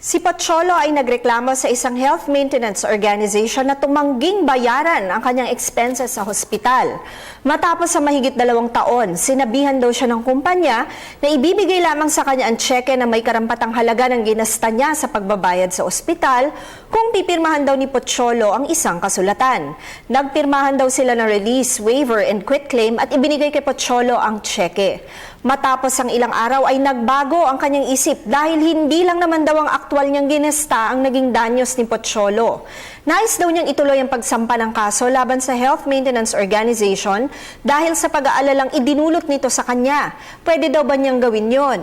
Si Pocholo ay nagreklamo sa isang health maintenance organization na tumangging bayaran ang kanyang expenses sa hospital. Matapos sa mahigit 2 taon, sinabihan daw siya ng kumpanya na ibibigay lamang sa kanya ang tseke na may karampatang halaga ng ginasta niya sa pagbabayad sa ospital kung pipirmahan daw ni Pocholo ang isang kasulatan. Nagpirmahan daw sila ng release, waiver and quitclaim at ibinigay kay Pocholo ang tseke. Matapos ang ilang araw ay nagbago ang kanyang isip dahil hindi lang naman daw ang aktwal niyang ginesta ang naging danyos ni Pocholo. Nais daw niyang ituloy ang pagsampa ng kaso laban sa Health Maintenance Organization dahil sa pag-aalalang idinulot nito sa kanya. Pwede daw ba niyang gawin yon?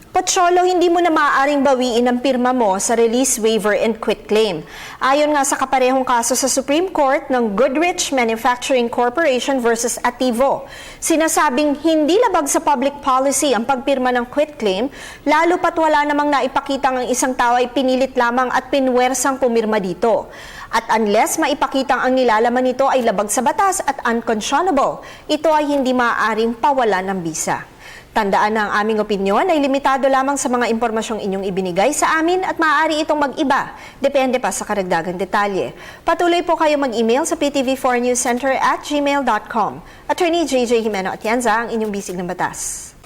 Pocholo, hindi mo na maaaring bawiin ang pirma mo sa release, waiver and quitclaim. Ayon nga sa kaparehong kaso sa Supreme Court ng Goodrich Manufacturing Corporation versus Ativo, sinasabing hindi labag sa public policy ang pagpirma ng quitclaim, lalo pat wala namang naipakitang ang isang tao ay pinilit lamang at pinwersang pumirma dito. At unless maipakitang ang nilalaman nito ay labag sa batas at unconscionable, ito ay hindi maaaring pawalan ng bisa. Tandaan na ang aming opinyon ay limitado lamang sa mga impormasyong inyong ibinigay sa amin at maaari itong mag-iba. Depende pa sa karagdagang detalye. Patuloy po kayo mag-email sa ptv4newscenter@gmail.com. Attorney JJ Jimeno Atienza, ang inyong bisig ng batas.